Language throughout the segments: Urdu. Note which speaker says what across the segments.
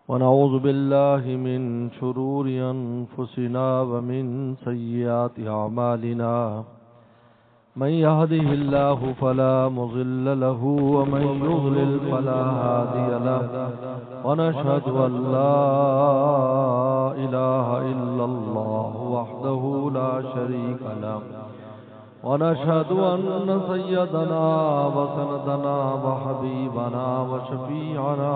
Speaker 1: ونعوذ بالله من شرور أنفسنا ومن سيئات أعمالنا من يهده الله فلا مضل له ومن يضلل فلا هادي له ونشهد أن لا إله إلا الله وحده لا شريك له ونشهد أن سيدنا وسندنا وحبيبنا وشفيعنا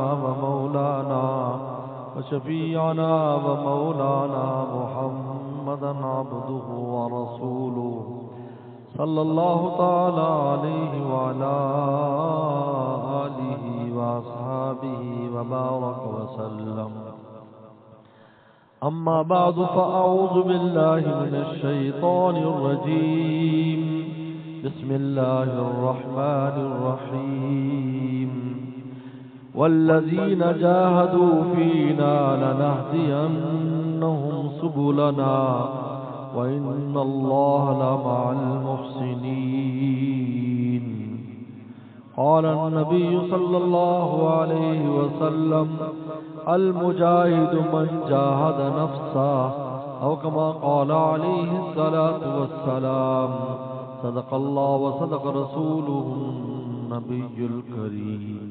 Speaker 1: ومولانا محمدا عبده ورسوله صلى الله تعالى عليه وعلى آله وأصحابه وبارك وسلم. أما بعد فأعوذ بالله من الشيطان الرجيم. بسم الله الرحمن الرحيم. والذين جاهدوا فينا لنهدينهم سبلنا وإن الله لمع المحسنين. قال النبي صلى الله عليه وسلم المجاهد من جاهد نفسه أو كما قال عليه الصلاة والسلام. صدق الله وصدق رسوله النبي الكريم.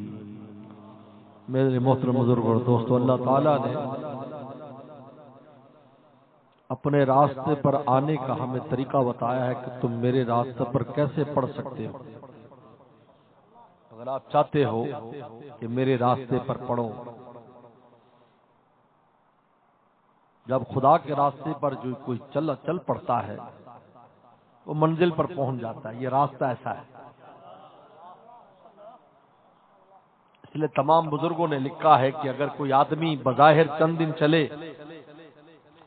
Speaker 1: میرے محترم بزرگ اور دوستو، اللہ تعالیٰ نے اپنے راستے پر آنے کا ہمیں طریقہ بتایا ہے کہ تم میرے راستے پر کیسے پڑھ سکتے ہو. اگر آپ چاہتے ہو کہ میرے راستے پر پڑھو، جب خدا کے راستے پر جو کوئی چل پڑتا ہے وہ منزل پر پہنچ جاتا ہے. یہ راستہ ایسا ہے. اس لیے تمام بزرگوں نے لکھا ہے کہ اگر کوئی آدمی بظاہر چند دن چلے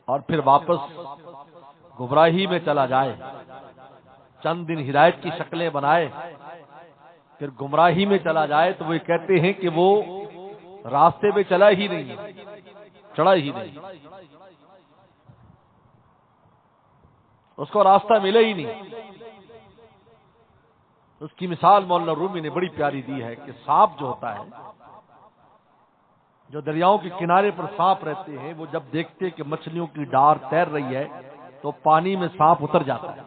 Speaker 1: اور پھر واپس گمراہی میں چلا جائے، چند دن ہدایت کی شکلیں بنائے پھر گمراہی میں چلا جائے، تو وہ کہتے ہیں کہ وہ راستے پہ چلا ہی نہیں، چڑھا ہی نہیں، اس کو راستہ ملے ہی نہیں. اس کی مثال مولانا رومی نے بڑی پیاری دی ہے کہ سانپ جو ہوتا ہے، جو دریاؤں کے کنارے پر سانپ رہتے ہیں، وہ جب دیکھتے کہ مچھلیوں کی ڈار تیر رہی ہے تو پانی میں سانپ اتر جاتا ہے،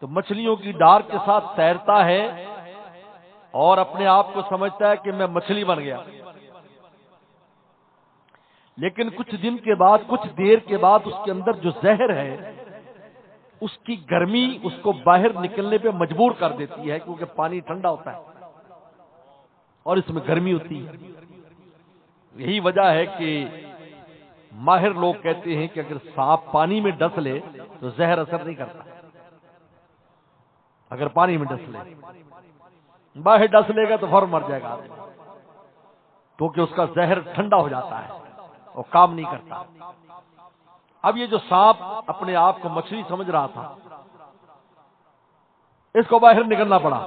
Speaker 1: تو مچھلیوں کی ڈار کے ساتھ تیرتا ہے اور اپنے آپ کو سمجھتا ہے کہ میں مچھلی بن گیا. لیکن کچھ دن کے بعد، کچھ دیر کے بعد اس کے اندر جو زہر ہے، اس کی گرمی اس کو باہر نکلنے پہ مجبور کر دیتی ہے، کیونکہ پانی ٹھنڈا ہوتا ہے اور اس میں گرمی ہوتی ہے. یہی وجہ ہے کہ ماہر لوگ کہتے ہیں کہ اگر سانپ پانی میں ڈس لے تو زہر اثر نہیں کرتا. اگر پانی میں ڈس لے، باہر ڈس لے گا تو فوراً مر جائے گا، کیونکہ اس کا زہر ٹھنڈا ہو جاتا ہے اور کام نہیں کرتا. اب یہ جو سانپ اپنے آپ کو مچھلی سمجھ رہا تھا، اس کو باہر نکلنا پڑا.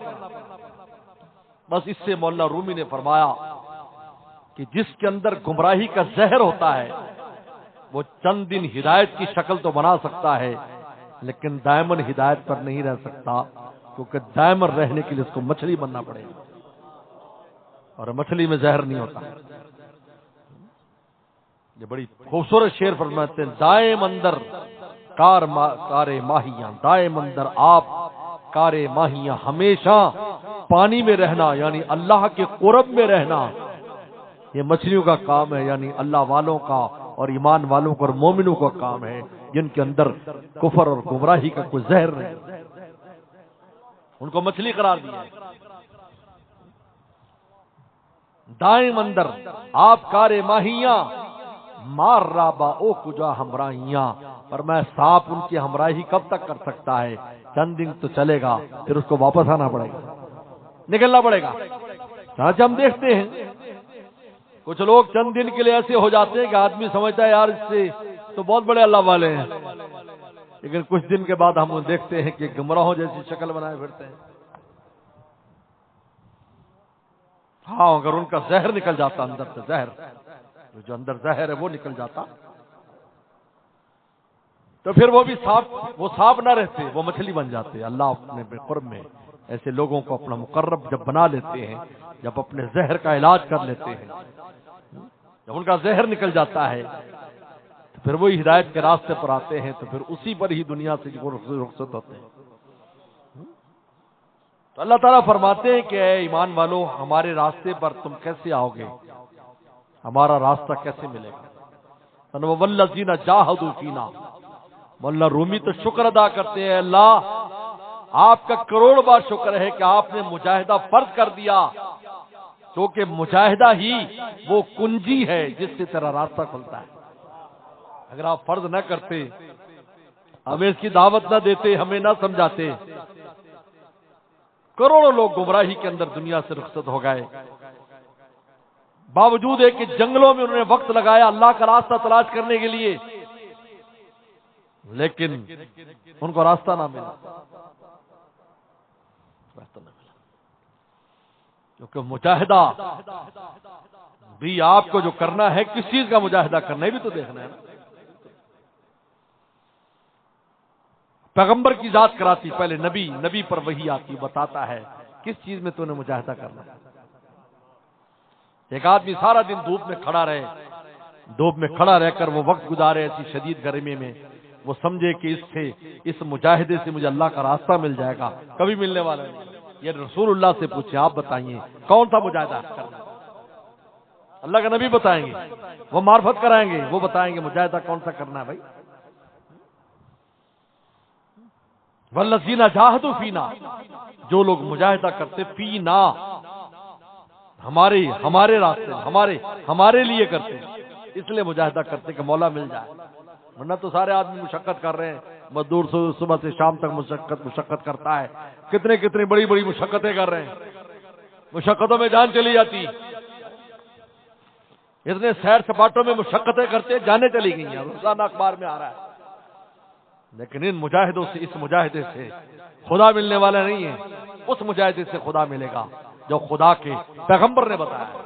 Speaker 1: بس اس سے مولانا رومی نے فرمایا کہ جس کے اندر گمراہی کا زہر ہوتا ہے وہ چند دن ہدایت کی شکل تو بنا سکتا ہے، لیکن دائمن ہدایت پر نہیں رہ سکتا، کیونکہ دائمن رہنے کے لیے اس کو مچھلی بننا پڑے گا، اور مچھلی میں زہر نہیں ہوتا. یہ بڑی خوبصورت شعر فرماتے ہیں، دائم اندر کار ماہیاں، دائم اندر آپ کار ماہیاں، ہمیشہ پانی میں رہنا یعنی اللہ کے قرب میں رہنا، یہ مچھلیوں کا کام ہے، یعنی اللہ والوں کا اور ایمان والوں کا اور مومنوں کا کام ہے، جن کے اندر کفر اور گمراہی کا کوئی زہر نہیں، ان کو مچھلی قرار دیا ہے. دائم اندر آپ کار ماہیاں، مار رابا او کجا ہمراہیاں. پر میں سانپ ان کی ہمراہی کب تک کر سکتا ہے؟ چند دن تو چلے گا، پھر اس کو واپس آنا پڑے گا، نکلنا پڑے گا. آج ہم دیکھتے ہیں کچھ لوگ چند دن کے لیے ایسے ہو جاتے ہیں کہ آدمی سمجھتا ہے یار اس سے تو بہت بڑے اللہ والے ہیں، لیکن کچھ دن کے بعد ہم دیکھتے ہیں کہ گمراہوں جیسی شکل بنائے پھرتے ہیں. ہاں، اگر ان کا زہر نکل جاتا، اندر سے زہر، جو اندر زہر ہے وہ نکل جاتا، تو پھر وہ بھی سانپ نہ رہتے، وہ مچھلی بن جاتے. اللہ اپنے قرب میں ایسے لوگوں کو اپنا مقرب جب بنا لیتے ہیں، جب اپنے زہر کا علاج کر لیتے ہیں، جب ان کا زہر نکل جاتا ہے تو پھر وہی ہدایت کے راستے پر آتے ہیں، تو پھر اسی پر ہی دنیا سے وہ رخصت ہوتے ہیں۔ تو اللہ تعالیٰ فرماتے ہیں کہ اے ایمان والو، ہمارے راستے پر تم کیسے آؤ گے، ہمارا راستہ کیسے ملے گا؟ وَالَّذِينَ جَاهَدُوا فِينَا، مولانا رومی تو شکر ادا کرتے ہیں، اللہ آپ کا کروڑ بار شکر ہے کہ آپ نے مجاہدہ فرض کر دیا، کیونکہ مجاہدہ ہی وہ کنجی ہے جس سے تیرا راستہ کھلتا ہے۔ اگر آپ فرض نہ کرتے، ہمیں اس کی دعوت نہ دیتے، ہمیں نہ سمجھاتے، کروڑوں لوگ گمراہی کے اندر دنیا سے رخصت ہو گئے، باوجود ہے کہ جنگلوں میں انہوں نے وقت لگایا اللہ کا راستہ تلاش کرنے کے لیے، لیکن ان کو راستہ نہ ملا، کیونکہ مجاہدہ بھی آپ کو جو کرنا ہے، کس چیز کا مجاہدہ کرنا ہے بھی تو دیکھنا ہے نا۔ پیغمبر کی ذات کراتی، پہلے نبی پر وحی آتی، بتاتا ہے کس چیز میں تو نے مجاہدہ کرنا ہے۔ ایک آدمی سارا دن دھوپ میں کھڑا رہ کر وہ وقت گزارے ایسی شدید گرمی میں، وہ سمجھے کہ اس مجاہدے سے مجھے اللہ کا راستہ مل جائے گا، کبھی ملنے والا نہیں۔ یہ رسول اللہ سے پوچھے، آپ بتائیے کون سا مجاہدہ کرنا؟ اللہ کا نبی بتائیں گے، وہ معرفت کرائیں گے، وہ بتائیں گے مجاہدہ کون سا کرنا ہے بھائی۔ والذین جاہدوا فینا، جو لوگ مجاہدہ کرتے، فینا ہمارے راستے، ہمارے لیے کرتے، اس لیے مجاہدہ کرتے کہ مولا مل جائے، ورنہ تو سارے آدمی مشقت کر رہے ہیں، مزدور صبح سے شام تک مشقت کرتا ہے، کتنی بڑی مشقتیں کر رہے ہیں، مشقتوں میں جان چلی جاتی، اتنے سیر سپاٹوں میں مشقتیں کرتے جانے چلی گئی ہیں، روزانہ اخبار میں آ رہا ہے، لیکن ان مجاہدوں سے، اس مجاہدے سے خدا ملنے والا نہیں ہے، اس مجاہدے سے خدا ملے گا جو خدا کے پیغمبر نے بتایا ہے،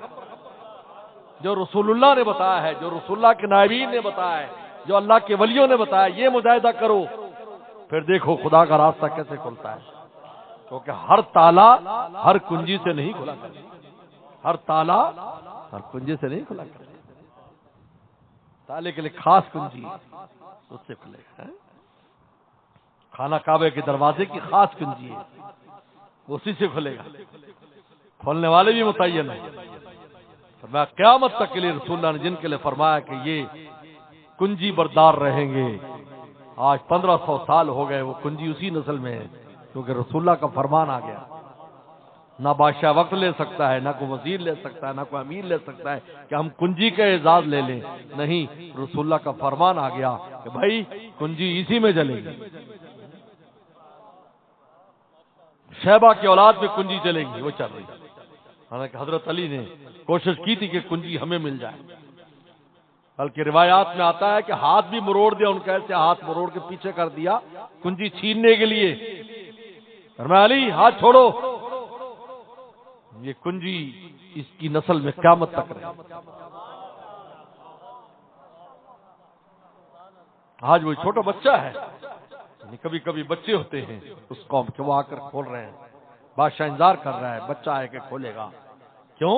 Speaker 1: جو رسول اللہ نے بتایا ہے، جو رسول اللہ کے نائبین نے بتایا ہے، جو اللہ کے ولیوں نے بتایا، یہ مجاہدہ کرو، پھر دیکھو خدا کا راستہ کیسے کھلتا ہے، کیونکہ ہر تالا ہر کنجی سے نہیں کھلا کرتا، ہر تالا ہر کنجی سے نہیں کھلا کرتا، تالے کے لیے خاص کنجی اس سے کھلے گا، خانہ کعبے کے دروازے کی خاص کنجی ہے، اسی سے کھلے گا، کھولنے والے بھی متعین ہیں۔ فرمایا قیامت تک کے لیے رسول اللہ نے جن کے لیے فرمایا کہ یہ کنجی بردار رہیں گے، آج 1500 سال ہو گئے وہ کنجی اسی نسل میں ہے، کیونکہ رسول اللہ کا فرمان آ گیا، نہ بادشاہ وقت لے سکتا ہے، نہ کوئی وزیر لے سکتا ہے، نہ کوئی امیر لے سکتا ہے کہ ہم کنجی کا اعزاز لے لیں، نہیں، رسول اللہ کا فرمان آ گیا کہ بھائی کنجی اسی میں جلے گی، شیبہ کی اولاد میں کنجی چلے گی، وہ چل رہی، حالانکہ حضرت علی نے کوشش کی تھی کہ کنجی ہمیں مل جائے، بلکہ روایات میں آتا ہے کہ ہاتھ بھی مروڑ دیا ان کا، ایسے ہاتھ مروڑ کے پیچھے کر دیا کنجی چھیننے کے لیے، فرمایا علی ہاتھ چھوڑو، یہ کنجی اس کی نسل میں قیامت تک رہے۔ آج وہ چھوٹا بچہ ہے، کبھی کبھی بچے ہوتے ہیں اس قوم کے، وہ آ کر کھول رہے ہیں، بادشاہ انتظار کر رہا ہے بچہ آئے کہ کھولے گا، کیوں؟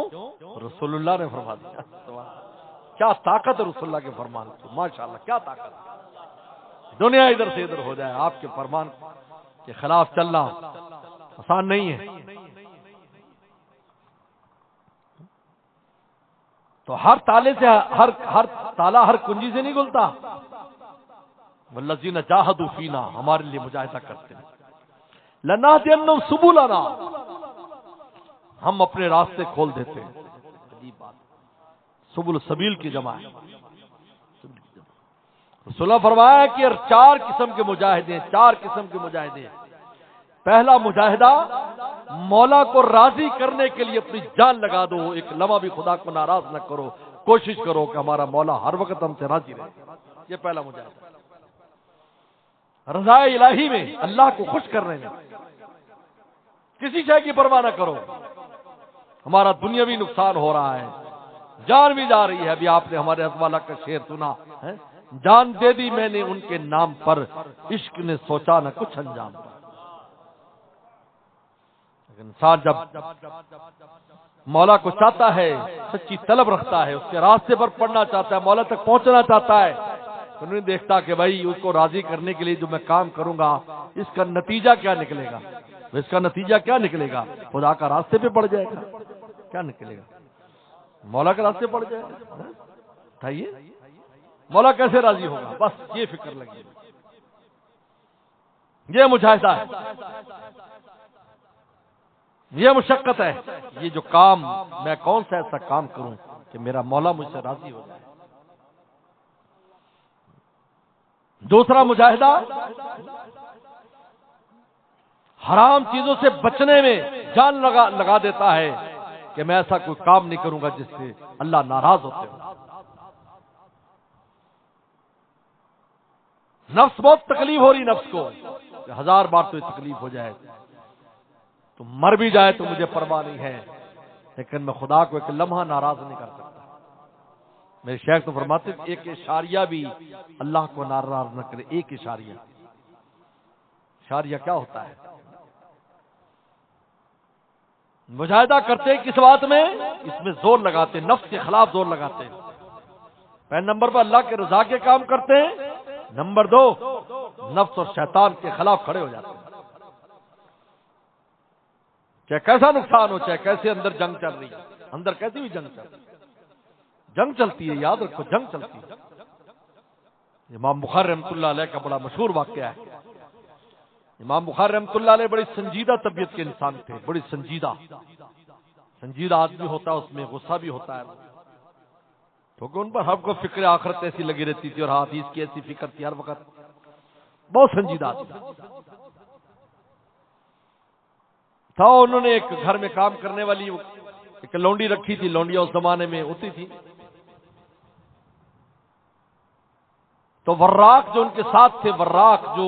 Speaker 1: رسول اللہ نے فرما دیا، کیا طاقت ہے رسول اللہ کے فرمان کی، ماشاءاللہ کیا طاقت، دنیا ادھر سے ادھر ہو جائے، آپ کے فرمان کے خلاف چلنا آسان نہیں ہے۔ تو ہر تالے سے، ہر تالا ہر کنجی سے نہیں کھلتا، والذین جاہدوا فینا، ہمارے لیے مجاہدہ کرتے ہیں، لنہدینہم سبلنا، ہم اپنے راستے کھول دیتے ہیں، عجیب بات، سبل سبیل کی جمع ہے، رسول اللہ فرمایا کہ چار قسم کے مجاہدے، پہلا مجاہدہ مولا کو راضی کرنے کے لیے اپنی جان لگا دو، ایک لمحہ بھی خدا کو ناراض نہ کرو، کوشش کرو کہ ہمارا مولا ہر وقت ہم سے راضی رہے، یہ پہلا مجاہدہ، رضا الہی میں، اللہ کو خوش کرنے میں، کسی شے کی پرواہ نہ کرو، ہمارا دنیاوی نقصان ہو رہا ہے، جان بھی جا رہی ہے، ابھی آپ نے ہمارے ازوالا کا شعر سنا ہے، جان دے دی میں نے ان کے نام پر، عشق نے سوچا نہ کچھ انجام، لیکن انسان جب مولا کو چاہتا ہے، سچی طلب رکھتا ہے، اس کے راستے پر پڑھنا چاہتا ہے، مولا تک پہنچنا چاہتا ہے، تو نہیں دیکھتا کہ بھائی اس کو راضی کرنے کے لیے جو میں کام کروں گا اس کا نتیجہ کیا نکلے گا، اس کا نتیجہ کیا نکلے گا، خدا کا راستے پہ پڑ جائے گا، کیا نکلے گا، مولا کے راستے پڑ جائے گا۔ بتائیے مولا کیسے راضی ہوگا؟ بس یہ فکر لگی، یہ مجاہدہ ہے، یہ مشقت ہے، یہ جو کام میں کون سا ایسا کام کروں کہ میرا مولا مجھ سے راضی ہو جائے۔ دوسرا مجاہدہ حرام چیزوں سے بچنے میں جان لگا دیتا ہے کہ میں ایسا کوئی کام نہیں کروں گا جس سے اللہ ناراض ہوتے ہو۔ نفس بہت تکلیف ہو رہی، نفس کو کہ 1000 بار تو یہ تکلیف ہو جائے، تو مر بھی جائے تو مجھے پرواہ نہیں ہے، لیکن میں خدا کو ایک لمحہ ناراض نہیں کر سکتا۔ میرے شیخ تو فرماتے ہیں ایک اشاریہ بھی اللہ کو ناراض نہ کرے، ایک اشاریہ۔ اشاریہ کیا ہوتا ہے؟ مجاہدہ کرتے کس بات میں؟ اس میں زور لگاتے، نفس کے خلاف زور لگاتے ہیں۔ پہلے نمبر پر اللہ کے رضا کے کام کرتے ہیں، نمبر 2 نفس اور شیطان کے خلاف کھڑے ہو جاتے ہیں۔ چاہے کیسا نقصان ہو، چاہے کیسے اندر جنگ چل رہی ہے، اندر کیسی بھی جنگ چل رہی ہے، جنگ چلتی ہے، یاد رکھو جنگ چلتی ہے۔ امام بخاری رحمۃ اللہ علیہ کا بڑا مشہور واقعہ ہے۔ امام بخاری رحمۃ اللہ علیہ بڑی سنجیدہ طبیعت کے انسان تھے، بڑی سنجیدہ آدمی ہوتا ہے، اس میں غصہ بھی ہوتا ہے، کیونکہ ان پر ہر کو فکر آخرت ایسی لگی رہتی تھی اور حدیث کی ایسی فکر تھی ہر وقت، بہت سنجیدہ آدمی تھا۔ انہوں نے ایک گھر میں کام کرنے والی ایک لونڈی رکھی تھی، لونڈیاں اس زمانے میں ہوتی تھی، تو وراق جو ان کے ساتھ تھے، وراق جو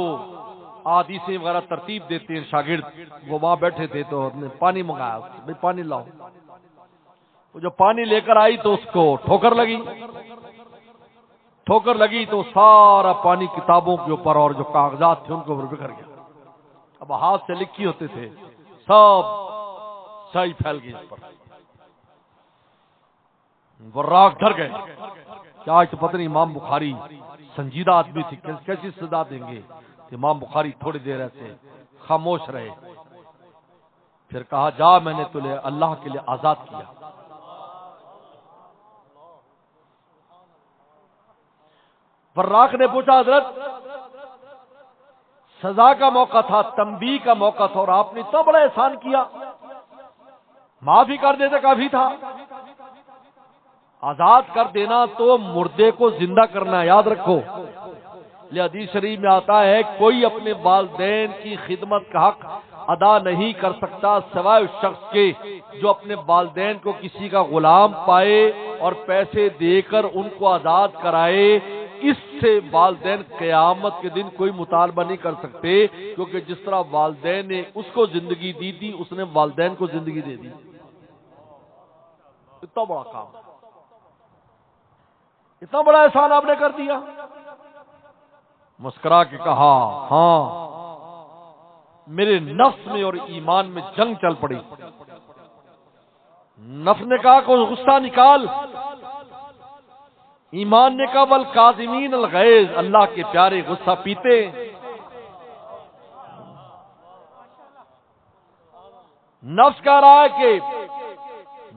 Speaker 1: احادیثیں وغیرہ ترتیب دیتے ہیں شاگرد، وہ وہاں بیٹھے تھے، تو نے پانی منگایا، بھائی پانی لاؤ۔ وہ جو پانی لے کر آئی تو اس کو ٹھوکر لگی تو سارا پانی کتابوں کے اوپر اور جو کاغذات تھے ان کے اوپر بکھر گیا۔ اب ہاتھ سے لکھی ہوتے تھے، سب سائی پھیل گئی اس پر۔ وراق ڈر گئے کہ آج تو پتہ نہیں امام بخاری سنجیدہ آدمی تھی، کیسی سزا دیں گے۔ امام بخاری تھوڑی دیر ایسے خاموش رہے، پھر کہا جا میں نے تجھے اللہ کے لیے آزاد کیا۔ وراق نے پوچھا حضرت سزا کا موقع تھا، تنبیہ کا موقع تھا، اور آپ نے اتنا بڑا احسان کیا، معاف ہی کر دیتے کافی تھا۔ آزاد کر دینا تو مردے کو زندہ کرنا ہے، یاد رکھو۔ حدیث شریف میں آتا ہے کوئی اپنے والدین کی خدمت کا حق ادا نہیں کر سکتا سوائے اس شخص کے جو اپنے والدین کو کسی کا غلام پائے اور پیسے دے کر ان کو آزاد کرائے۔ اس سے والدین قیامت کے دن کوئی مطالبہ نہیں کر سکتے، کیونکہ جس طرح والدین نے اس کو زندگی دی تھی اس نے والدین کو زندگی دے دی۔ اتنا بڑا کام، اتنا بڑا احسان آپ نے کر دیا۔ مسکرا کے کہا ہاں، میرے نفس میں اور ایمان میں جنگ چل پڑی۔ نفس نے کہا کہ غصہ نکال، ایمان نے کہا والکاظمین الغیظ، اللہ کے پیارے غصہ پیتے۔ نفس کہہ رہا ہے کہ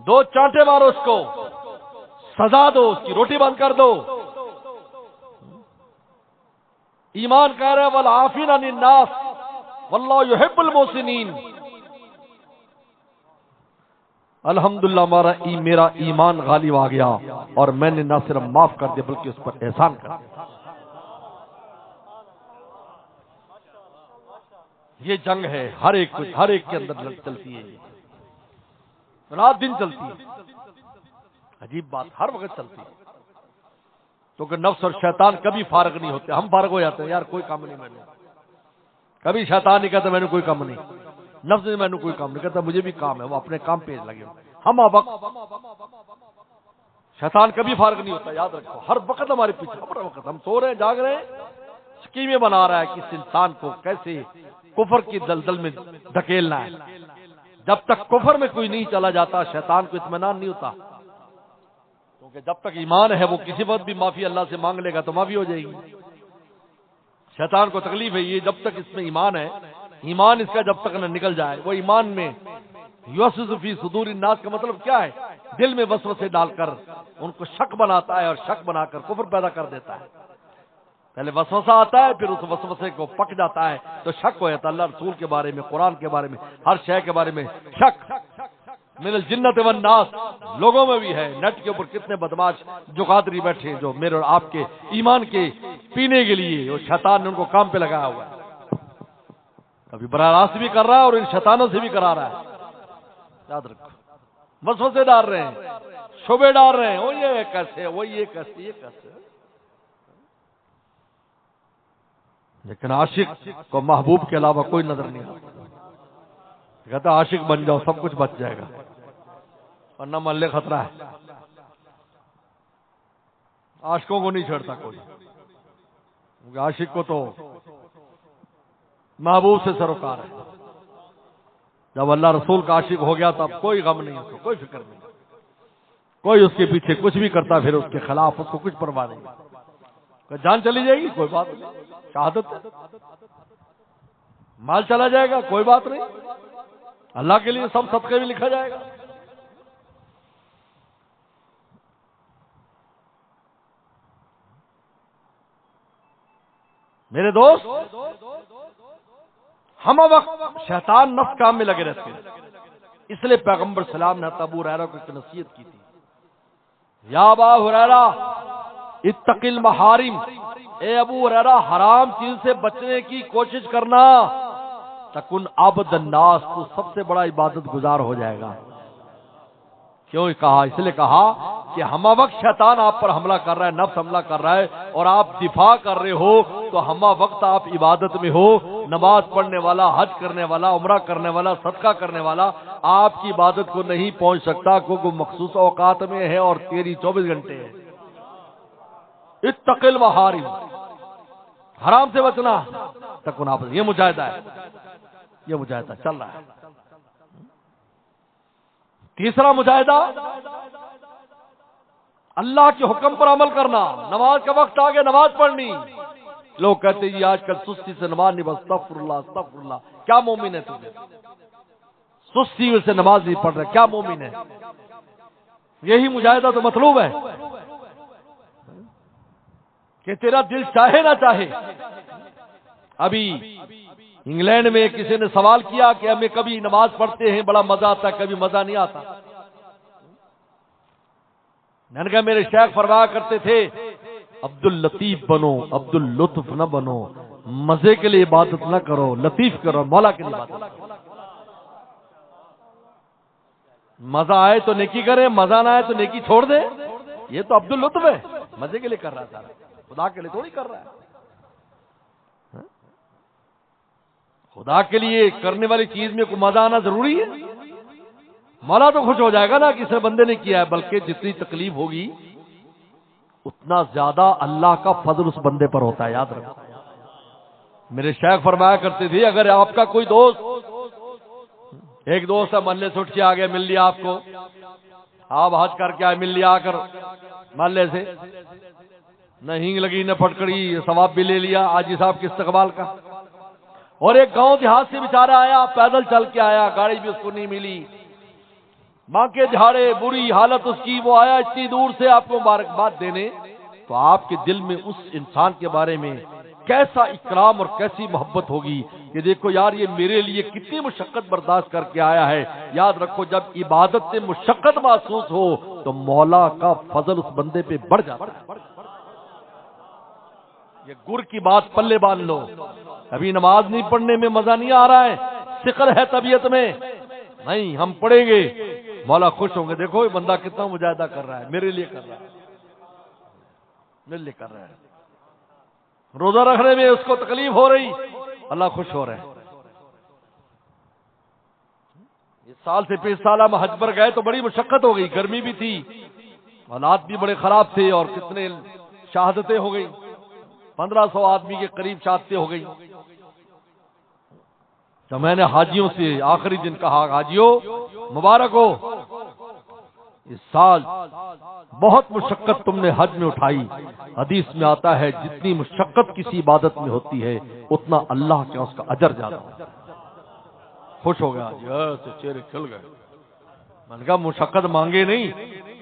Speaker 1: 2 چانٹے مارو اس کو، سزا دو، اس کی روٹی بند کر دو۔ ایمان کہہ رہا ہے والعافین عن الناس واللہ یحب المحسنین۔ الحمدللہ میرا ایمان غالب آ گیا اور میں نے نہ صرف معاف کر دیا بلکہ اس پر احسان کر دیا۔ یہ جنگ ہے، ہر ایک کے اندر چلتی ہے، رات دن چلتی ہے، عجیب بات، ہر وقت چلتی ہے، کیونکہ نفس اور شیطان کبھی فارغ نہیں ہوتے۔ ہم فارغ ہو جاتے ہیں، یار کوئی کام نہیں میں نے، کبھی شیطان نہیں کہتا میں نے کوئی کام نہیں، نفس نے میں نے کوئی کام نہیں کہتا مجھے بھی کام ہے، وہ اپنے کام پہ لگے ہم وقت۔ شیطان کبھی فارغ نہیں ہوتا، یاد رکھو، ہر وقت ہمارے پیچھے، ہر وقت ہم سو رہے ہیں جاگ رہے ہیں، اسکیمیں بنا رہا ہے کہ اس انسان کو کیسے کفر کی دلدل میں دھکیلنا ہے۔ جب تک کفر میں کوئی نہیں چلا جاتا شیطان کو اطمینان نہیں ہوتا، کیونکہ جب تک ایمان ہے وہ کسی وقت بھی معافی اللہ سے مانگ لے گا تو معافی ہو جائے گی۔ شیطان کو تکلیف ہے یہ جب تک اس میں ایمان ہے، ایمان اس کا جب تک نہ نکل جائے، وہ ایمان میں یوسوس فی صدور الناس کا مطلب کیا ہے؟ دل میں وسوسے ڈال کر ان کو شک بناتا ہے اور شک بنا کر کفر پیدا کر دیتا ہے۔ پہلے وسوسہ آتا ہے پھر اس وسوسے کو پک جاتا ہے تو شک ہو جاتا ہے، اللہ رسول کے بارے میں، قرآن کے بارے میں، ہر شے کے بارے میں شک۔ من الجنت والناس، لوگوں میں بھی ہے، نیٹ کے اوپر کتنے بدماش جو قادری بیٹھے جو میرے اور آپ کے ایمان کے پینے کے لیے، وہ شیطان نے ان کو کام پہ لگایا ہوا ہے، کبھی براہ راست بھی کر رہا ہے اور ان شیطانوں سے بھی کرا رہا ہے۔ یاد رکھو، وسوسے ڈال رہے ہیں، شبے ڈال رہے ہیں، وہ یہ کیسے، وہ یہ کیسے، یہ کیسے۔ لیکن عاشق کو محبوب کے علاوہ کوئی نظر نہیں آتا، کہتا عاشق بن جاؤ سب کچھ بچ جائے گا، ورنہ محلے خطرہ ہے۔ عاشقوں کو نہیں چھڑتا کوئی، کیونکہ عاشق کو تو محبوب سے سروکار ہے۔ جب اللہ رسول کا عاشق ہو گیا تب کوئی غم نہیں، اس کو کوئی فکر نہیں، کوئی اس کے پیچھے کچھ بھی کرتا پھر اس کے خلاف اس کو کچھ پرواہ نہیں۔ جان چلی جائے گی کوئی بات نہیں، شہادت ہے، مال چلا جائے گا کوئی بات نہیں، اللہ کے لیے سب صدقے بھی لکھا جائے گا۔ میرے دوست، ہم وقت شیطان نفس کام میں لگے رہتے ہیں، اس لیے پیغمبر سلام نے ابو ہریرہ کو ایک نصیحت کی تھی، یا ابا ہریرہ اتق المحارم، اے ابو ہریرہ حرام چیز سے بچنے کی کوشش کرنا، تکن عبد الناس، تو سب سے بڑا عبادت گزار ہو جائے گا۔ کیوں کہا؟ اس لیے کہا کہ ہم وقت شیطان آپ پر حملہ کر رہا ہے، نفس حملہ کر رہا ہے اور آپ دفاع کر رہے ہو، تو ہم وقت آپ عبادت میں ہو، نماز پڑھنے والا، حج کرنے والا، عمرہ کرنے والا، صدقہ کرنے والا آپ کی عبادت کو نہیں پہنچ سکتا، کیونکہ مخصوص اوقات میں ہے اور تیری 24 گھنٹے ہے۔ اتق المحارم، حرام سے بچنا، تکن آپ، یہ مجاہدہ ہے، یہ مجاہدہ چل رہا ہے۔ تیسرا مجاہدہ اللہ کے حکم پر عمل کرنا، نماز کا وقت آ گیا نماز پڑھنی، لوگ کہتے ہیں یہ آج کل سستی سے نماز نہیں، بس استغفر اللہ استغفر اللہ، کیا مومن ہے تجھے؟ سستی سے نماز نہیں پڑھ رہا، کیا مومن ہے؟ یہی مجاہدہ تو مطلوب ہے کہ تیرا دل چاہے نہ چاہے۔ ابھی انگلینڈ میں کسی نے سوال کیا کہ ہمیں کبھی نماز پڑھتے ہیں بڑا مزہ آتا ہے، کبھی مزہ نہیں آتا۔ میں نے کہا میرے شیخ فرمایا کرتے تھے عبد اللطیف بنو، عبد اللطف نہ بنو، مزے کے لیے عبادت نہ کرو، لطیف کرو، مولا کے لیے عبادت کرو۔ مزہ آئے تو نیکی کرے، مزہ نہ آئے تو نیکی چھوڑ دے، یہ تو عبد اللطف ہے، مزے کے لیے کر رہا تھا، خدا کے لیے تھوڑی کر رہا ہے۔ خدا کے لیے کرنے والی چیز میں کوئی مزہ آنا ضروری ہے؟ مولا تو خوش ہو جائے گا نا کہ اسے بندے نے کیا ہے، بلکہ جتنی تکلیف ہوگی اتنا زیادہ اللہ کا فضل اس بندے پر ہوتا ہے، یاد رکھو۔ میرے شیخ فرمایا کرتے تھے اگر آپ کا کوئی دوست، ایک دوست ہے محلے سے اٹھ کے آ گیا، مل لیا آپ کو، آپ حج کر کے آئے، مل لیا آ کر محلے سے، نہ ہینگ لگی نہ پھٹکڑی، ثواب بھی لے لیا حاجی صاحب کے استقبال کا، اور ایک گاؤں دیہات سے بیچارہ آیا، پیدل چل کے آیا، گاڑی بھی اس کو نہیں ملی، ماں کے جھاڑے، بری حالت اس کی، وہ آیا اتنی دور سے آپ کو مبارکباد دینے، تو آپ کے دل میں اس انسان کے بارے میں کیسا اکرام اور کیسی محبت ہوگی کہ دیکھو یار یہ میرے لیے کتنی مشقت برداشت کر کے آیا ہے۔ یاد رکھو جب عبادت سے مشقت محسوس ہو تو مولا کا فضل اس بندے پہ بڑھ جاتا ہے۔ یہ گر کی بات پلے باندھ لو، ابھی نماز نہیں پڑھنے میں مزہ نہیں آ رہا ہے، سقل ہے طبیعت میں، نہیں ہم پڑھیں گے مولا خوش ہوں گے، دیکھو یہ بندہ کتنا مجاہدہ کر رہا ہے، میرے لیے کر رہا ہے، میرے لیے کر رہا ہے۔ روزہ رکھنے میں اس کو تکلیف ہو رہی، اللہ خوش ہو رہے ہیں۔ اس سال سے 5 سال ہم حج پر گئے تو بڑی مشقت ہو گئی، گرمی بھی تھی، حالات بھی بڑے خراب تھے، اور کتنے شہادتیں ہو گئی، 1500 آدمی کے قریب شہادتیں ہو گئی۔ تو میں نے حاجیوں سے آخری دن کہا حاجیوں مبارک ہو، اس سال بہت مشقت تم نے حج میں اٹھائی. حدیث میں آتا ہے جتنی مشقت کسی عبادت میں ہوتی ہے اتنا اللہ کے اس کا اجر زیادہ ہوتا ہے. خوش ہو گیا جی، چہرے کھل گئے. میں نے کہا مشقت مانگے نہیں،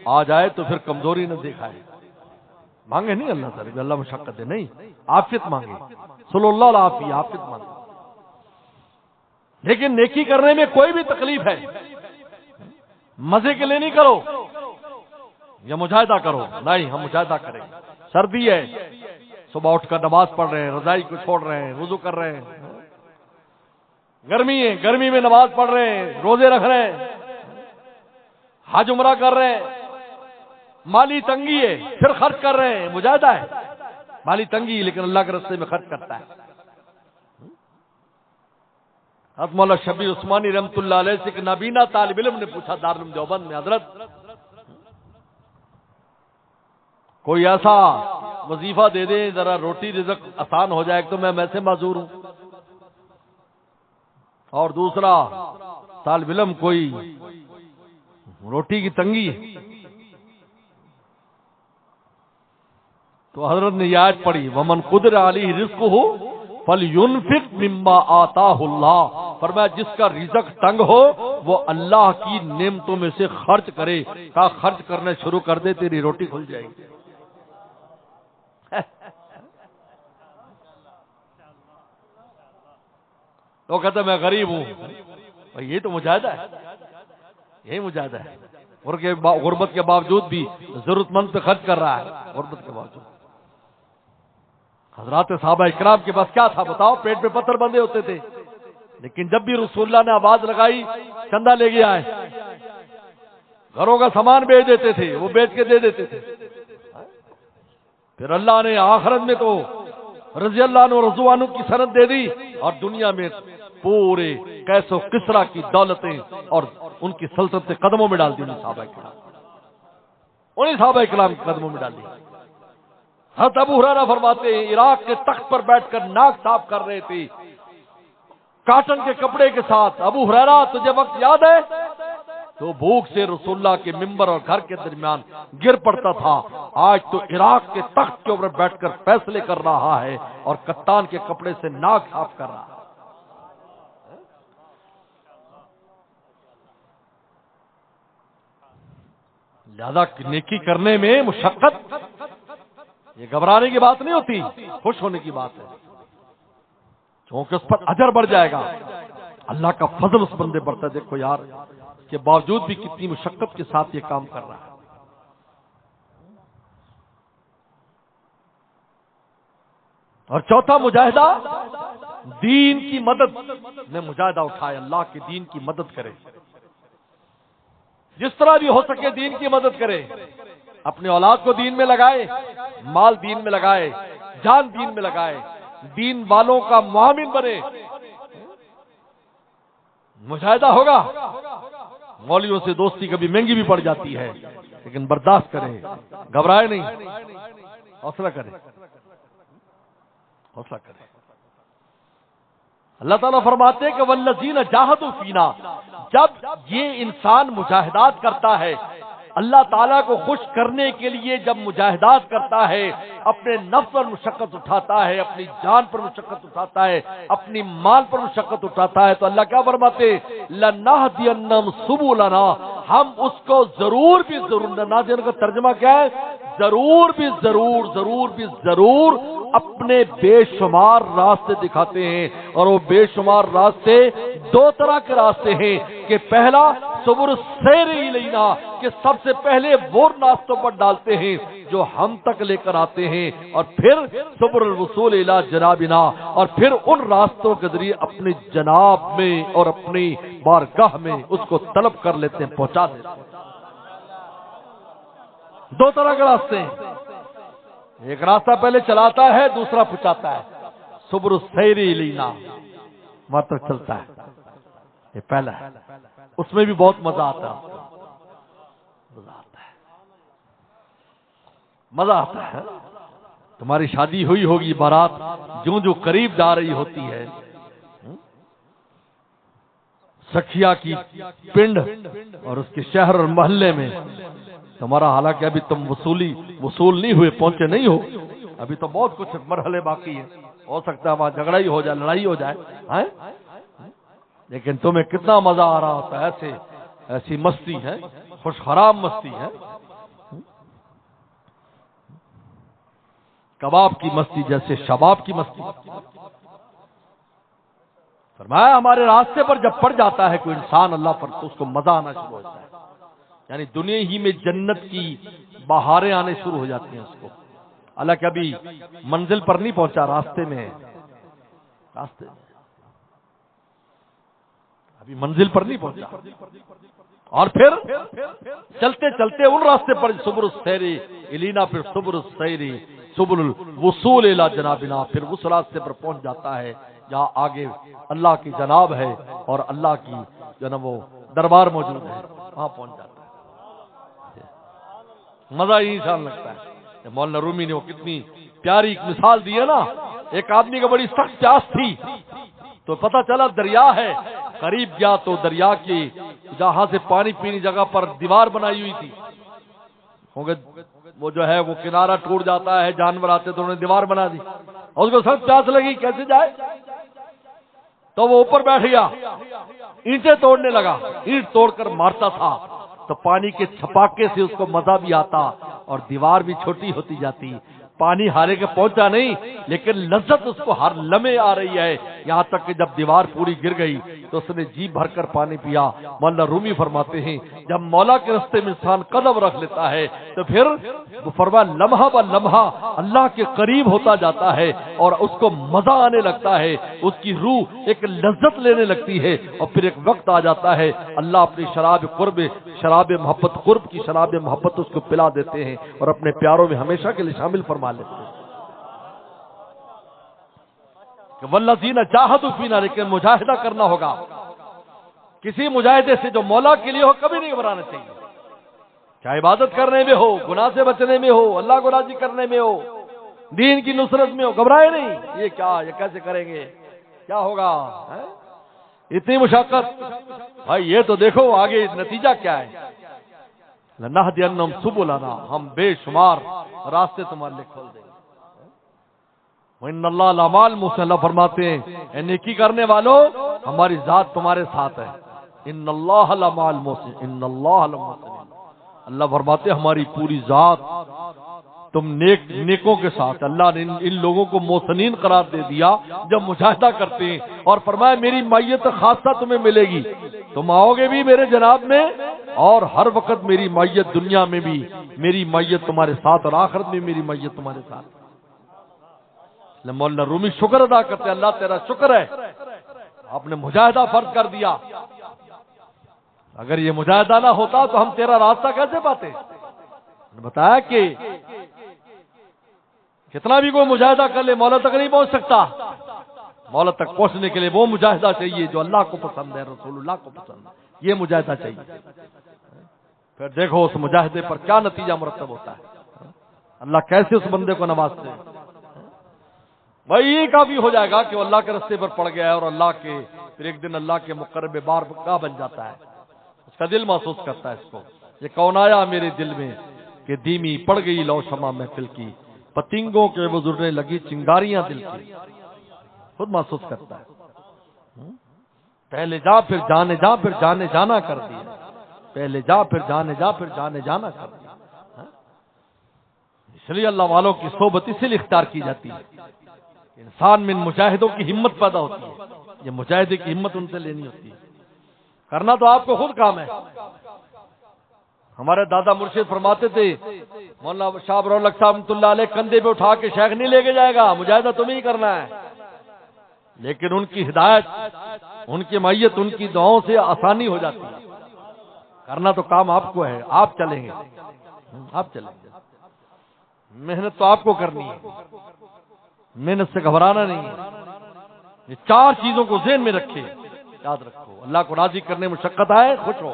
Speaker 1: آ جائے تو پھر کمزوری نہ دکھائے. مانگے نہیں اللہ تعالی اللہ مشقت دے، نہیں عافیت مانگے، صلی اللہ العافیہ، عافیت مانگے. لیکن نیکی کرنے میں کوئی بھی تکلیف ہے مزے کے لیے نہیں کرو یا مجاہدہ کرو، نہیں ہم مجاہدہ کریں. سردی ہے، صبح اٹھ کر نماز پڑھ رہے ہیں، رضائی کو چھوڑ رہے ہیں، وضو کر رہے ہیں. گرمی ہے، گرمی میں نماز پڑھ رہے ہیں، روزے رکھ رہے ہیں، حج عمرہ کر رہے ہیں. مالی تنگی ہے پھر خرچ کر رہے ہیں، مجاہدہ ہے. مالی تنگی لیکن اللہ کے راستے میں خرچ کرتا ہے. حضرت مولانا شبیر عثمانی رحمۃ اللہ علیہ سے ایک نابینا طالب علم نے پوچھا دارالعلوم دیوبند میں، حضرت کوئی ایسا وظیفہ دے دیں ذرا روٹی رزق آسان ہو جائے. تو میں سے معذور ہوں، اور دوسرا طالب علم کوئی روٹی کی تنگی ہے. تو حضرت نے یہ آیت پڑھی ومن قدر علیہ رزقہ فلینفق مما آتاہ اللہ. فرمایا جس کا رزق تنگ ہو وہ اللہ کی نعمتوں میں سے خرچ کرے. کہا خرچ کرنا شروع کر دے تیری روٹی کھل جائے گی. تو کہتا میں غریب ہوں. بھائی یہ تو مجاہدہ ہے، یہی مجاہدہ ہے. غربت کے باوجود بھی ضرورت مند پہ خرچ کر رہا ہے، غربت کے باوجود. حضرات صحابہ اکرام کے پاس کیا تھا بتاؤ؟ پیٹ پہ پتھر بندھے ہوتے تھے، لیکن جب بھی رسول اللہ نے آواز لگائی چندہ لے کے آئے. گھروں کا سامان بیچ دیتے تھے، وہ بیچ کے دے دیتے تھے. پھر اللہ نے آخرت میں تو رضی اللہ عنہ رضوان کی سند دے دی، اور دنیا میں پورے کیس و کسرا کی دولتیں اور ان کی سلطنتیں قدموں میں ڈال دی. انہیں صحابہ اکرام کے قدموں میں ڈال دی. حضرت ابو ہریرہ فرماتے ہیں عراق کے تخت پر بیٹھ کر ناک صاف کر رہے تھے کاٹن کے کپڑے کے ساتھ. ابو ہریرہ تجھے وقت یاد ہے؟ تو بھوک سے رسول اللہ کے ممبر اور گھر کے درمیان گر پڑتا تھا. آج تو عراق کے تخت کے اوپر بیٹھ کر فیصلے کر رہا ہے اور کتان کے کپڑے سے ناک صاف کر رہا ہے. لہذا نیکی کرنے میں مشقت یہ گھبرانے کی بات نہیں ہوتی، خوش ہونے کی بات ہے، کیونکہ اس پر اجر بڑھ جائے گا. اللہ کا فضل اس بندے بڑھتا ہے. دیکھو یار کے باوجود بھی کتنی مشقت کے ساتھ یہ کام کر رہا ہے. اور چوتھا مجاہدہ دین کی مدد میں مجاہدہ اٹھائے، اللہ کے دین کی مدد کرے، جس طرح بھی ہو سکے دین کی مدد کرے. اپنے اولاد کو دین میں لگائے، مال دین میں لگائے، جان دین میں لگائے، دین والوں کا معاون بنے. مجاہدہ ہوگا. مولویوں سے دوستی کبھی مہنگی بھی پڑ جاتی ہے، لیکن برداشت کرے، گھبرائے نہیں، حوصلہ کرے، حوصلہ کرے. اللہ تعالیٰ فرماتے ہیں کہ والذین جاہدوا فینا، جب یہ انسان مجاہدات کرتا ہے اللہ تعالیٰ کو خوش کرنے کے لیے، جب مجاہدات کرتا ہے، اپنے نفس پر مشقت اٹھاتا ہے، اپنی جان پر مشقت اٹھاتا ہے، اپنی مال پر مشقت اٹھاتا ہے، تو اللہ کیا فرماتے لَنَهْدِيَنَّهُمْ سُبُلَنَا، ہم اس کو ضرور بھی ضرور، نادین کا ترجمہ کیا ہے؟ ضرور بھی ضرور، ضرور بھی ضرور اپنے بے شمار راستے دکھاتے ہیں. اور وہ بے شمار راستے دو طرح کے راستے ہیں کہ پہلا صبر سیر الینا، کہ سب سے پہلے وہ راستوں پر ڈالتے ہیں جو ہم تک لے کر آتے ہیں، اور پھر صبر الوصول الی جنابنا، اور پھر ان راستوں کے ذریعے اپنی جناب میں اور اپنی بارگاہ میں اس کو طلب کر لیتے ہیں، پہنچا دیتے ہیں. دو طرح کے راستے ہیں. ایک راستہ پہلے چلاتا ہے، دوسرا پہنچاتا ہے. صبر السیر الینا وہاں تک چلتا ہے، یہ پہلا ہے. اس میں بھی بہت مزہ آتا ہے، مزہ آتا ہے. تمہاری شادی ہوئی ہوگی، بارات جو جو قریب جا رہی ہوتی ہے، سکھیا کی پنڈ اور اس کے شہر اور محلے میں تمہارا، حالانکہ ابھی تم وصول نہیں ہوئے، پہنچے نہیں ہو، ابھی تو بہت کچھ مرحلے باقی ہیں، ہو سکتا ہے وہاں جھگڑا ہی ہو جائے، لڑائی ہو جائے، لیکن تمہیں کتنا مزہ آ رہا ہوتا ہے، ایسی مستی ہے، خوش حرام مستی ہے، کباب کی مستی جیسے شباب کی مستی۔ فرمایا ہمارے راستے پر جب پڑ جاتا ہے کوئی انسان اللہ پر، تو اس کو مزہ آنا شروع ہوتا ہے، یعنی دنیا ہی میں جنت کی بہاریں آنے شروع ہو جاتی ہیں اس کو، حالانکہ ابھی منزل پر نہیں پہنچا، راستے میں ابھی منزل پر نہیں پہنچا، اور پھر چلتے چلتے ان راستے پر صبر السیری الینا، پھر صبر السیری صبر الوصول الی جنابنا، پھر اس راستے پر پہنچ جاتا ہے جہاں آگے اللہ کی جناب ہے اور اللہ کی جو نا وہ دربار موجود ہے، وہاں پہنچ جاتا ہے، مزہ ہی انسان لگتا ہے۔ مولانا رومی نے وہ کتنی پیاری ایک مثال دی ہے نا، ایک آدمی کو بڑی سخت پیاس تھی، تو پتہ چلا دریا ہے، قریب گیا تو دریا کی جہاں سے پانی پینی جگہ پر دیوار بنائی ہوئی تھی، وہ جو ہے وہ کنارہ ٹوٹ جاتا ہے، جانور آتے تو انہوں نے دیوار بنا دی، اور اس کو سخت پیاس لگی، کیسے جائے؟ تو وہ اوپر بیٹھ گیا، اینٹیں توڑنے لگا، اینٹ توڑ کر مارتا تھا تو پانی کے چھپاکے سے اس کو مزہ بھی آتا اور دیوار بھی چھوٹی ہوتی جاتی، پانی ہارے کے پہنچا نہیں، لیکن لذت اس کو ہر لمحے آ رہی ہے، یہاں تک کہ جب دیوار پوری گر گئی تو اس نے جی بھر کر پانی پیا۔ مولانا رومی فرماتے ہیں جب مولا کے راستے میں انسان قدم رکھ لیتا ہے تو پھر وہ فرما لمحہ ب لمحہ اللہ کے قریب ہوتا جاتا ہے اور اس کو مزہ آنے لگتا ہے، اس کی روح ایک لذت لینے لگتی ہے، اور پھر ایک وقت آ جاتا ہے اللہ اپنی شراب محبت قرب کی شراب محبت اس کو پلا دیتے ہیں اور اپنے پیاروں میں ہمیشہ کے لیے شامل فرما لیتے ہیں کہ والذین جاہدوا فینا، لیکن مجاہدہ کرنا ہوگا، کسی مجاہدے سے جو مولا کے لیے ہو کبھی نہیں گھبرانا چاہیے، چاہے عبادت کرنے میں ہو، گناہ سے بچنے میں ہو، اللہ کو راضی کرنے میں ہو، دین کی نصرت میں ہو، گھبرائے نہیں، یہ کیا، یہ کیسے کریں گے، کیا ہوگا، اتنی مشقت، بھائی یہ تو دیکھو آگے نتیجہ کیا ہے، لنہدینہم سبلنا، ہم بے شمار راستے تمہارے لیے کھول دیں گے، وَإِنَّ اللَّهَ لَمَعَ الْمُحْسِنِينَ، اللہ فرماتے ہیں اے نیکی کرنے والوں ہماری ذات تمہارے ساتھ ہے، ان اللہ لمع المحسنین، ان اللہ لمحسنین، اللہ فرماتے ہیں ہماری پوری ذات تم نیکوں کے ساتھ، اللہ نے ان لوگوں کو محسنین قرار دے دیا جب مجاہدہ کرتے ہیں، اور فرمایا میری معیت خاصہ تمہیں ملے گی، تم آؤ گے بھی میرے جناب میں، اور ہر وقت میری معیت دنیا میں بھی میری معیت تمہارے ساتھ اور آخرت میں میری معیت تمہارے ساتھ۔ مولانا رومی شکر ادا کرتے، اللہ تیرا شکر ہے آپ نے مجاہدہ فرض کر دیا، اگر یہ مجاہدہ نہ ہوتا تو ہم تیرا راستہ کیسے پاتے؟ بتایا کہ کتنا بھی کوئی مجاہدہ کر لے مولا تک نہیں پہنچ سکتا، مولا تک پہنچنے کے لیے وہ مجاہدہ چاہیے جو اللہ کو پسند ہے، رسول اللہ کو پسند ہے، یہ مجاہدہ چاہیے، پھر دیکھو اس مجاہدے پر کیا نتیجہ مرتب ہوتا ہے، اللہ کیسے اس بندے کو نوازتے ہیں۔ بھائی یہ کافی ہو جائے گا کہ وہ اللہ کے راستے پر پڑ گیا ہے اور اللہ کے پھر ایک دن اللہ کے مقرب بار کا بن جاتا ہے، اس کا دل محسوس کرتا ہے اس کو، یہ کون آیا میرے دل میں کہ دھیمی پڑ گئی لو شمع محفل کی، پتنگوں کے گزرنے لگی چنگاریاں دل کی، خود محسوس کرتا ہے، پہلے جا پھر جانے جا پھر جانے جانا کر دیا، پہلے جا پھر جانے جا پھر جانے جانا کر دیا، اس لیے اللہ والوں کی صحبت اسی لیے اختیار کی جاتی ہے، انسان میں مجاہدوں کی ہمت پیدا ہوتی ہے، یہ مجاہدے کی ہمت ان سے لینی ہوتی ہے، کرنا تو آپ کو خود کام ہے۔ ہمارے دادا مرشد فرماتے تھے، مولانا شاہ برولق صاحب رحمۃ اللہ علیہ، کندھے پہ اٹھا کے شیخ نہیں لے کے جائے گا، مجاہدہ تمہیں ہی کرنا ہے، لیکن ان کی ہدایت، ان کی معیت، ان کی دعاؤں سے آسانی ہو جاتی ہے، کرنا تو کام آپ کو ہے، آپ چلیں گے، آپ چلیں گے، محنت تو آپ کو کرنی ہے، محنت سے گھبرانا نہیں ہے، یہ چار چیزوں کو ذہن میں رکھے، یاد رکھو، اللہ کو راضی کرنے میں مشقت آئے خوش ہو،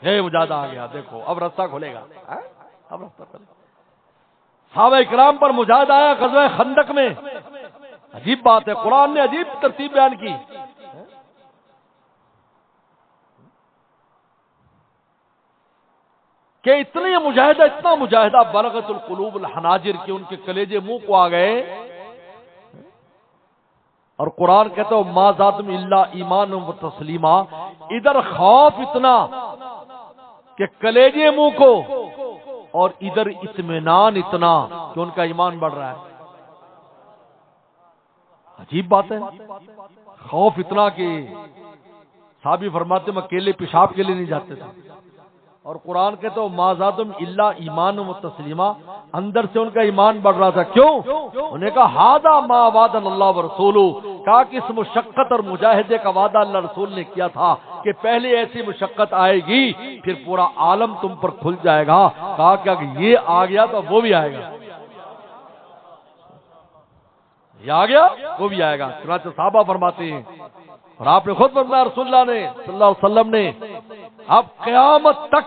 Speaker 1: ہے مجاہدہ آ گیا، دیکھو اب راستہ کھلے گا، اب راستہ کھلے گا۔ صحابہ اکرام پر مجاہدہ آیا غزوہ خندق میں، عجیب بات ہے، قرآن نے عجیب ترتیب بیان کی، کہ اتنا مجاہدہ بلغت القلوب الحناجر کہ ان کے کلیجے منہ کو آ گئے. اور قرآن کہتا ہے ما زادم الا ایمان و تسلیما. ادھر خوف اتنا کہ کلیجے منہ کو، اور ادھر اطمینان اتنا کہ ان کا ایمان بڑھ رہا ہے. عجیب بات ہے. خوف اتنا کہ صحابی فرماتے میں اکیلے پیشاب کے لیے نہیں جاتے تھے، اور قرآن کہتے ہو ما زادم الا ایمان و تسلیما. اندر سے ان کا ایمان بڑھ رہا تھا. کیوں؟ انہیں کہا ھذا ما وعدنا اللہ ورسولہ. کہا کہ اس مشقت اور مجاہدے کا وعدہ اللہ رسول نے کیا تھا کہ پہلے ایسی مشقت آئے گی پھر پورا عالم تم پر کھل جائے گا. کہا کہ اگر یہ آ گیا تو وہ بھی آئے گا، یہ آ گیا وہ بھی آئے گا. چنانچہ صحابہ فرماتے ہیں، اور آپ نے خود فرمایا رسول اللہ نے صلی اللہ علیہ وسلم نے، اب قیامت تک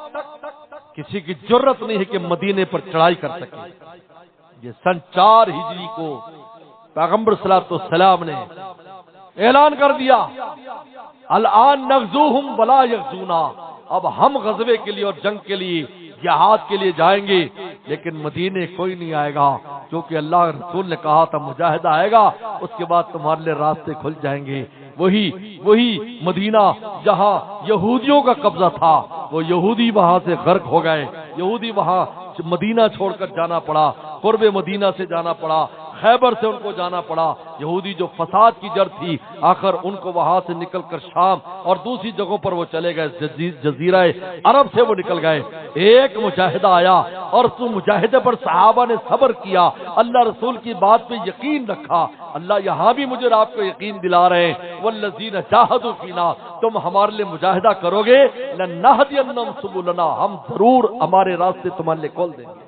Speaker 1: کسی کی جرت نہیں ہے کہ مدینے پر چڑھائی کر سکے. یہ سن 4 ہجری کو پیغمبر صلی اللہ علیہ وسلم نے اعلان کر دیا الان نغزوہم ولا یغزونا. اب ہم غزوے کے لیے اور جنگ کے لیے جہاد کے لیے جائیں گے لیکن مدینے کوئی نہیں آئے گا، کیونکہ اللہ رسول نے کہا تھا مجاہدہ آئے گا اس کے بعد تمہارے لیے راستے کھل جائیں گے. وہی مدینہ جہاں یہودیوں کا قبضہ تھا، وہ یہودی وہاں سے غرق ہو گئے. یہودی وہاں مدینہ چھوڑ کر جانا پڑا، قرب مدینہ سے جانا پڑا، خیبر سے ان کو جانا پڑا. یہودی جو فساد کی جڑ تھی آخر ان کو وہاں سے نکل کر شام اور دوسری جگہوں پر وہ چلے گئے، جزیرہ عرب سے وہ نکل گئے. ایک مجاہدہ آیا اور اس مجاہدے پر صحابہ نے صبر کیا، اللہ رسول کی بات پہ یقین رکھا. اللہ یہاں بھی مجھے آپ کو یقین دلا رہے ہیں والذین جاہدوا فینا، تم ہمارے لیے مجاہدہ کرو گے لنہدینہم سبلنا، ہم ضرور ہمارے راستے تمہارے لیے کھول دیں گے.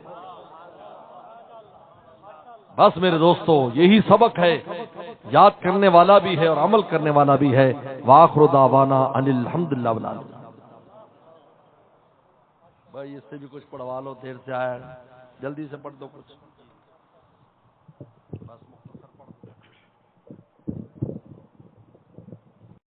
Speaker 1: بس میرے دوستو یہی سبق ہے، یاد کرنے والا بھی ہے اور عمل کرنے والا بھی ہے. وآخر دعوانا ان الحمدللہ رب العالمین. بھائی اس سے بھی کچھ پڑھوا لو، دیر سے آیا، جلدی سے پڑھ دو کچھ.